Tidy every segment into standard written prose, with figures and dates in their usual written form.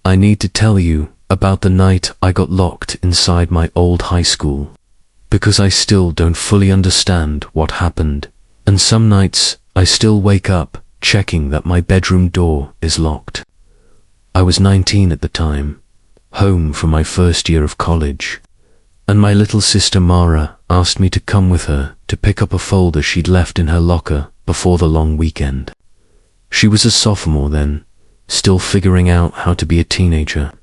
I need to tell you about the night I got locked inside my old high school, because I still don't fully understand what happened, and some nights I still wake up checking that my bedroom door is locked. I was 19 at the time, home from my first year of college, and my little sister Mara asked me to come with her to pick up a folder she'd left in her locker before the long weekend. She was a sophomore then, still figuring out how to be a teenager,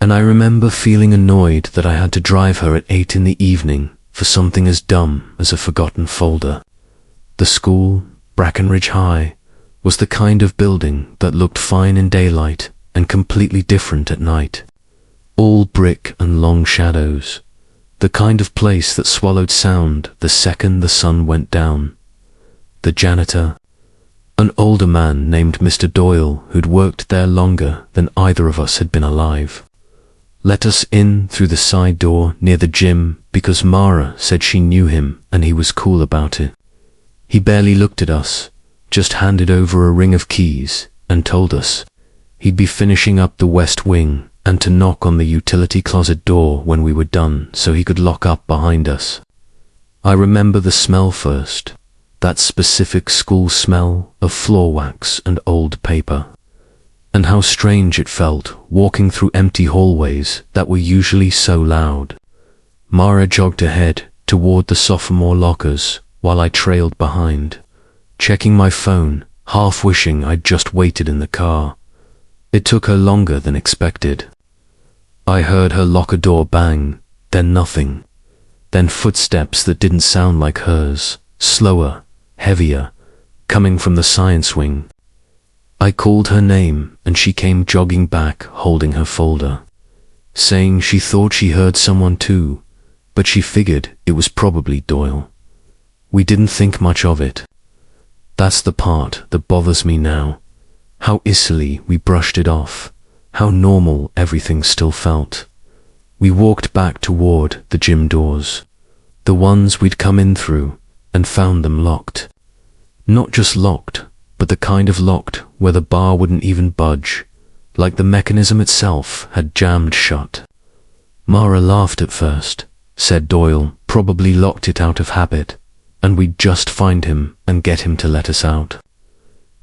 and I remember feeling annoyed that I had to drive her at 8 in the evening for something as dumb as a forgotten folder. The school, Brackenridge High, was the kind of building that looked fine in daylight and completely different at night. All brick and long shadows, the kind of place that swallowed sound the second the sun went down. The janitor, an older man named Mr. Doyle who'd worked there longer than either of us had been alive, let us in through the side door near the gym because Mara said she knew him and he was cool about it. He barely looked at us, just handed over a ring of keys and told us he'd be finishing up the west wing and to knock on the utility closet door when we were done so he could lock up behind us. I remember the smell first, that specific school smell of floor wax and old paper, and how strange it felt walking through empty hallways that were usually so loud. Mara jogged ahead toward the sophomore lockers while I trailed behind, checking my phone, half wishing I'd just waited in the car. It took her longer than expected. I heard her locker door bang, then nothing, then footsteps that didn't sound like hers, slower, heavier, coming from the science wing. I called her name and she came jogging back holding her folder, saying she thought she heard someone too, but she figured it was probably Doyle. We didn't think much of it. That's the part that bothers me now, how easily we brushed it off, how normal everything still felt. We walked back toward the gym doors, the ones we'd come in through, and found them locked. Not just locked, but the kind of locked where the bar wouldn't even budge, like the mechanism itself had jammed shut. Mara laughed at first, said Doyle probably locked it out of habit, and we'd just find him and get him to let us out.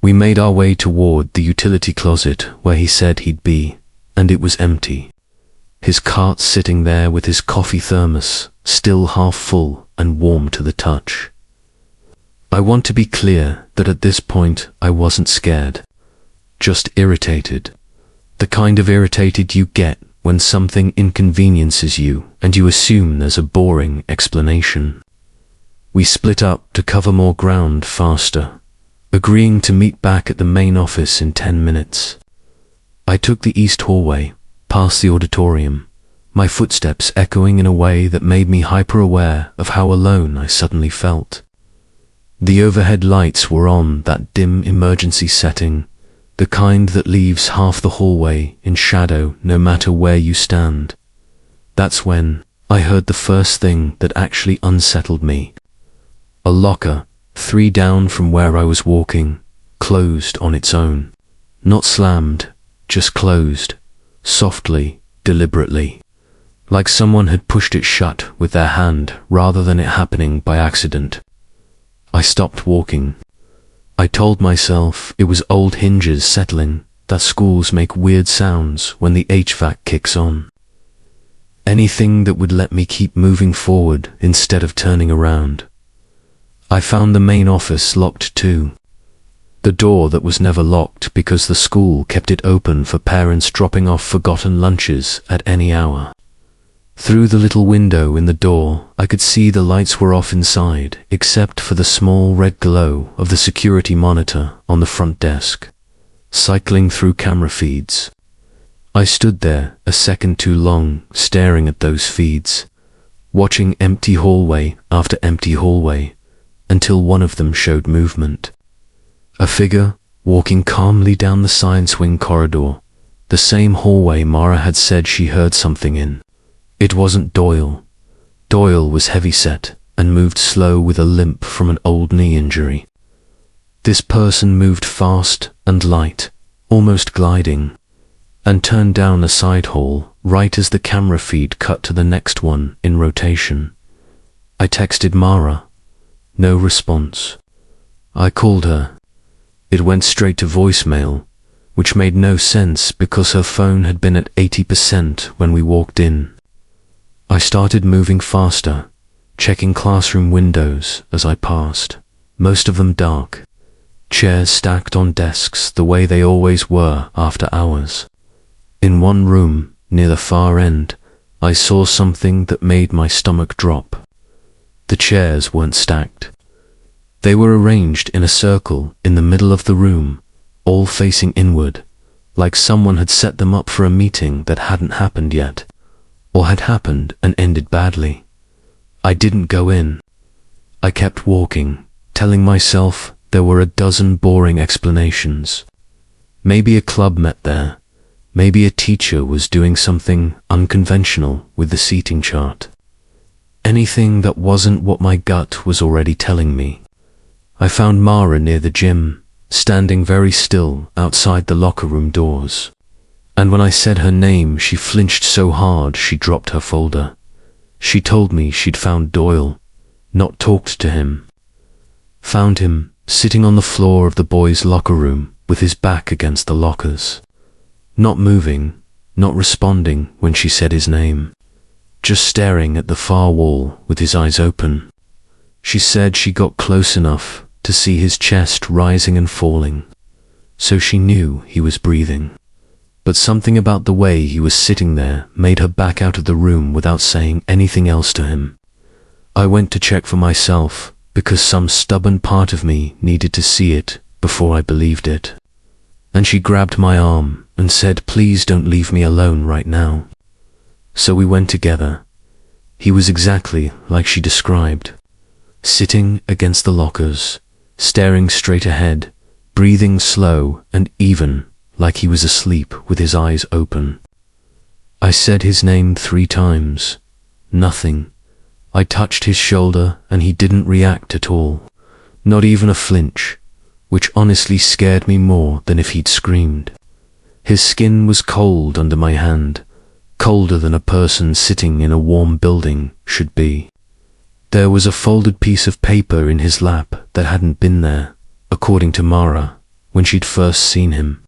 We made our way toward the utility closet where he said he'd be, and it was empty. His cart sitting there with his coffee thermos, still half full and warm to the touch. I want to be clear that at this point I wasn't scared, just irritated. The kind of irritated you get when something inconveniences you and you assume there's a boring explanation. We split up to cover more ground faster, agreeing to meet back at the main office in 10 minutes. I took the east hallway, past the auditorium, my footsteps echoing in a way that made me hyper-aware of how alone I suddenly felt. The overhead lights were on that dim emergency setting, the kind that leaves half the hallway in shadow no matter where you stand. That's when I heard the first thing that actually unsettled me. A locker, 3 down from where I was walking, closed on its own. Not slammed, just closed, softly, deliberately, like someone had pushed it shut with their hand rather than it happening by accident. I stopped walking. I told myself it was old hinges settling, that schools make weird sounds when the HVAC kicks on. Anything that would let me keep moving forward instead of turning around. I found the main office locked too. The door that was never locked because the school kept it open for parents dropping off forgotten lunches at any hour. Through the little window in the door, I could see the lights were off inside, except for the small red glow of the security monitor on the front desk, cycling through camera feeds. I stood there a second too long, staring at those feeds, watching empty hallway after empty hallway, until one of them showed movement. A figure walking calmly down the science wing corridor, the same hallway Mara had said she heard something in. It wasn't Doyle. Doyle was heavy-set and moved slow with a limp from an old knee injury. This person moved fast and light, almost gliding, and turned down a side hall right as the camera feed cut to the next one in rotation. I texted Mara. No response. I called her. It went straight to voicemail, which made no sense because her phone had been at 80% when we walked in. I started moving faster, checking classroom windows as I passed, most of them dark, chairs stacked on desks the way they always were after hours. In one room, near the far end, I saw something that made my stomach drop. The chairs weren't stacked. They were arranged in a circle in the middle of the room, all facing inward, like someone had set them up for a meeting that hadn't happened yet, or had happened and ended badly. I didn't go in. I kept walking, telling myself there were a dozen boring explanations. Maybe a club met there. Maybe a teacher was doing something unconventional with the seating chart. Anything that wasn't what my gut was already telling me. I found Mara near the gym, standing very still outside the locker room doors. And when I said her name, she flinched so hard she dropped her folder. She told me she'd found Doyle, not talked to him. Found him sitting on the floor of the boys' locker room with his back against the lockers. Not moving, not responding when she said his name, just staring at the far wall with his eyes open. She said she got close enough to see his chest rising and falling, so she knew he was breathing. But something about the way he was sitting there made her back out of the room without saying anything else to him. I went to check for myself because some stubborn part of me needed to see it before I believed it. And she grabbed my arm and said, "Please don't leave me alone right now." So we went together. He was exactly like she described, sitting against the lockers, staring straight ahead, breathing slow and even, like he was asleep with his eyes open. I said his name 3 times. Nothing. I touched his shoulder and he didn't react at all, not even a flinch, which honestly scared me more than if he'd screamed. His skin was cold under my hand, colder than a person sitting in a warm building should be. There was a folded piece of paper in his lap that hadn't been there, according to Mara, when she'd first seen him.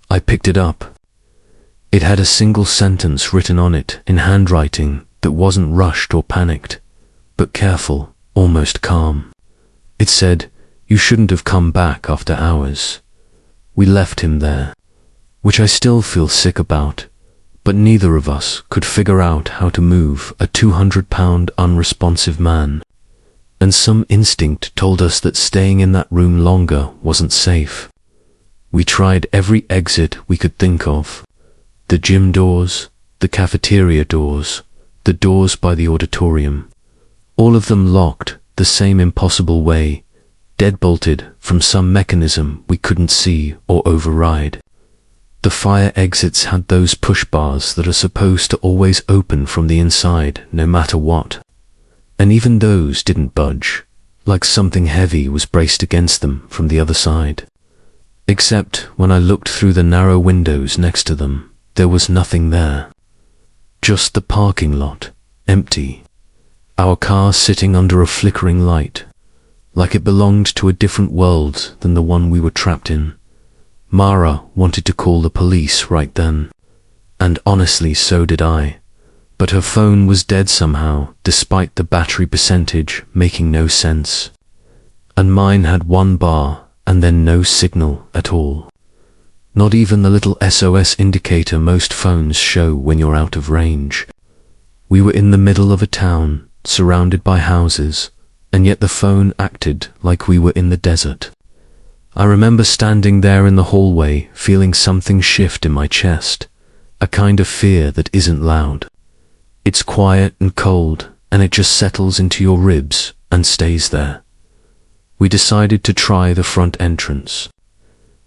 I picked it up. It had a single sentence written on it in handwriting that wasn't rushed or panicked, but careful, almost calm. It said, "You shouldn't have come back after hours. We left him there," which I still feel sick about, but neither of us could figure out how to move a 200-pound unresponsive man. And some instinct told us that staying in that room longer wasn't safe. We tried every exit we could think of. The gym doors, the cafeteria doors, the doors by the auditorium. All of them locked the same impossible way, deadbolted from some mechanism we couldn't see or override. The fire exits had those push bars that are supposed to always open from the inside, no matter what. And even those didn't budge, like something heavy was braced against them from the other side. Except when I looked through the narrow windows next to them, there was nothing there. Just the parking lot, empty. Our car sitting under a flickering light, like it belonged to a different world than the one we were trapped in. Mara wanted to call the police right then, and honestly so did I, but her phone was dead somehow, despite the battery percentage making no sense. And mine had 1 bar and then no signal at all. Not even the little SOS indicator most phones show when you're out of range. We were in the middle of a town, surrounded by houses, and yet the phone acted like we were in the desert. I remember standing there in the hallway, feeling something shift in my chest, a kind of fear that isn't loud. It's quiet and cold, and it just settles into your ribs and stays there. We decided to try the front entrance,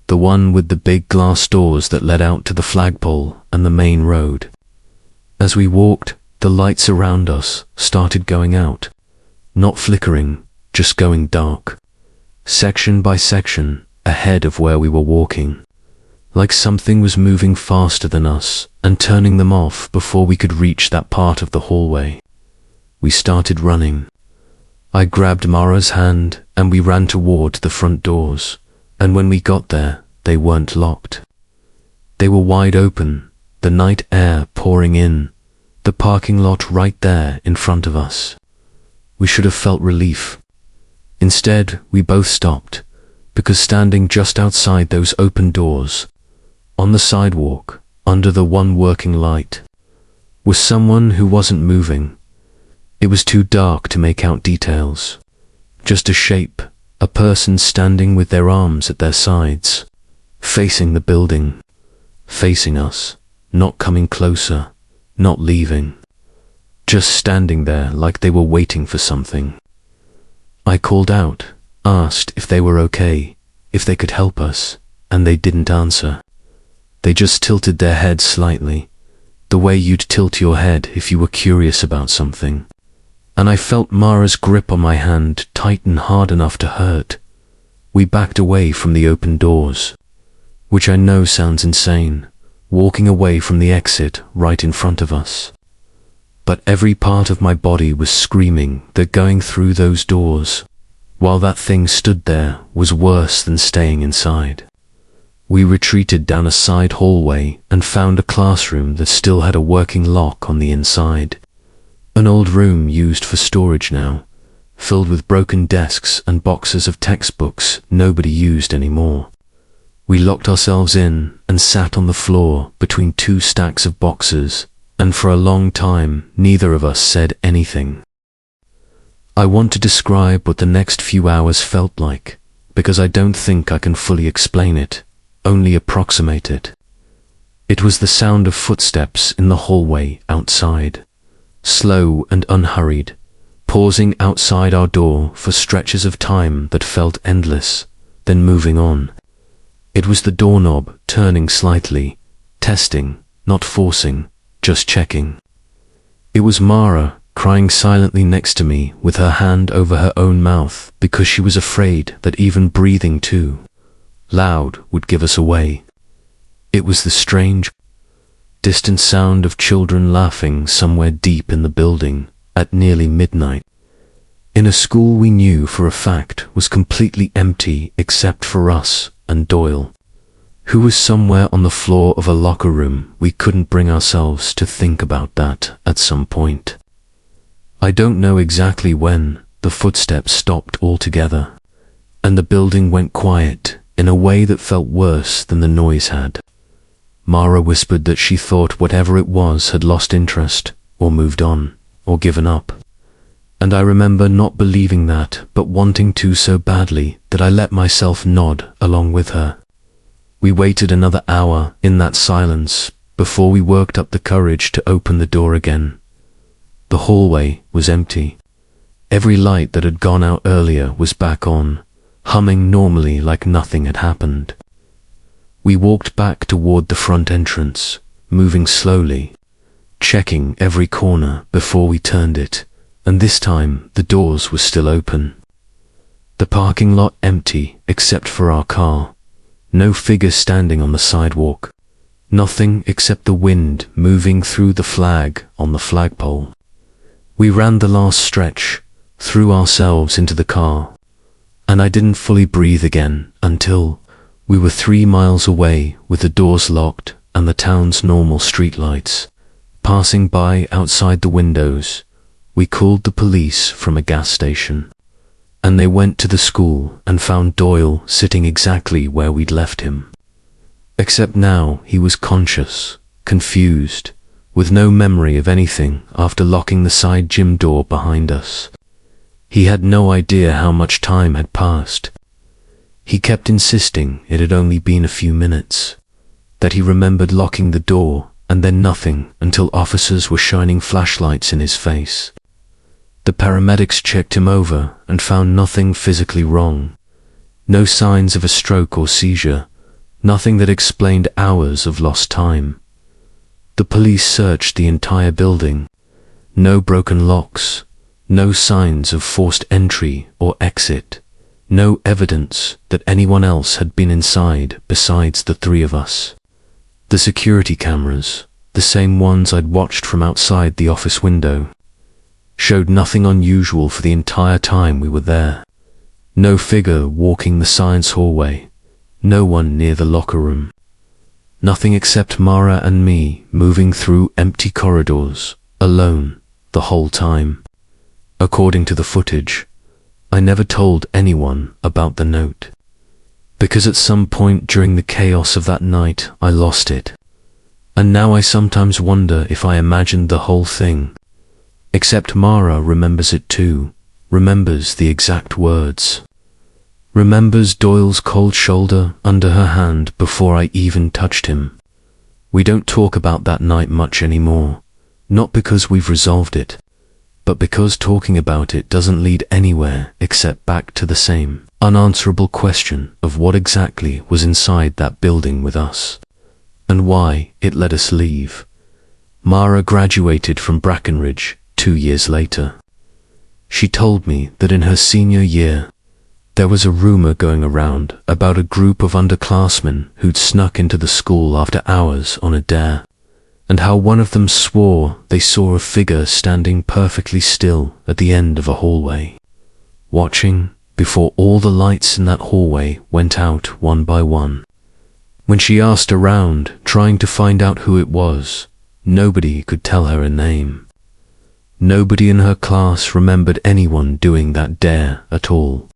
the one with the big glass doors that led out to the flagpole and the main road. As we walked, the lights around us started going out, not flickering, just going dark. Section by section, ahead of where we were walking. like something was moving faster than us and turning them off before we could reach that part of the hallway. We started running. I grabbed Mara's hand and we ran toward the front doors, and when we got there, they weren't locked. They were wide open, the night air pouring in, the parking lot right there in front of us. We should have felt relief. Instead, we both stopped, because standing just outside those open doors, on the sidewalk, under the one working light, was someone who wasn't moving. It was too dark to make out details. Just a shape, a person standing with their arms at their sides, facing the building, facing us, not coming closer, not leaving, just standing there like they were waiting for something. I called out, asked if they were okay, if they could help us, and they didn't answer. They just tilted their heads slightly, the way you'd tilt your head if you were curious about something. And I felt Mara's grip on my hand tighten hard enough to hurt. We backed away from the open doors, which I know sounds insane, walking away from the exit right in front of us. But every part of my body was screaming that going through those doors, while that thing stood there, was worse than staying inside. We retreated down a side hallway and found a classroom that still had a working lock on the inside. An old room used for storage now, filled with broken desks and boxes of textbooks nobody used anymore. We locked ourselves in and sat on the floor between two stacks of boxes, and for a long time neither of us said anything. I want to describe what the next few hours felt like, because I don't think I can fully explain it, only approximate it. It was the sound of footsteps in the hallway outside, slow and unhurried, pausing outside our door for stretches of time that felt endless, then moving on. It was the doorknob turning slightly, testing, not forcing, just checking. It was Mara crying silently next to me with her hand over her own mouth because she was afraid that even breathing too loud would give us away. It was the strange, distant sound of children laughing somewhere deep in the building at nearly midnight, in a school we knew for a fact was completely empty except for us and Doyle, who was somewhere on the floor of a locker room. We couldn't bring ourselves to think about that at some point. I don't know exactly when the footsteps stopped altogether, and the building went quiet in a way that felt worse than the noise had. Mara whispered that she thought whatever it was had lost interest, or moved on, or given up. And I remember not believing that, but wanting to so badly that I let myself nod along with her. We waited another hour in that silence before we worked up the courage to open the door again. The hallway was empty. Every light that had gone out earlier was back on, humming normally like nothing had happened. We walked back toward the front entrance, moving slowly, checking every corner before we turned it, and this time the doors were still open. The parking lot empty except for our car. No figure standing on the sidewalk. Nothing except the wind moving through the flag on the flagpole. We ran the last stretch, threw ourselves into the car, and I didn't fully breathe again until we were 3 miles away with the doors locked and the town's normal streetlights passing by outside the windows. We called the police from a gas station, and they went to the school and found Doyle sitting exactly where we'd left him. Except now he was conscious, confused, with no memory of anything after locking the side gym door behind us. He had no idea how much time had passed. He kept insisting it had only been a few minutes, that he remembered locking the door and then nothing until officers were shining flashlights in his face. The paramedics checked him over and found nothing physically wrong. No signs of a stroke or seizure, nothing that explained hours of lost time. The police searched the entire building. No broken locks, no signs of forced entry or exit, No evidence that anyone else had been inside besides the three of us. The security cameras, the same ones I'd watched from outside the office window, showed nothing unusual for the entire time we were there. No figure walking the science hallway, no one near the locker room. Nothing except Mara and me moving through empty corridors, alone, the whole time. According to the footage, I never told anyone about the note, because at some point during the chaos of that night I lost it. And now I sometimes wonder if I imagined the whole thing. Except Mara remembers it too, remembers the exact words. Remembers Doyle's cold shoulder under her hand before I even touched him. We don't talk about that night much anymore, not because we've resolved it, but because talking about it doesn't lead anywhere except back to the same unanswerable question of what exactly was inside that building with us, and why it let us leave. Mara graduated from Brackenridge 2 years later. She told me that in her senior year, there was a rumor going around about a group of underclassmen who'd snuck into the school after hours on a dare, and how one of them swore they saw a figure standing perfectly still at the end of a hallway, watching before all the lights in that hallway went out one by one. When she asked around, trying to find out who it was, nobody could tell her a name. Nobody in her class remembered anyone doing that dare at all.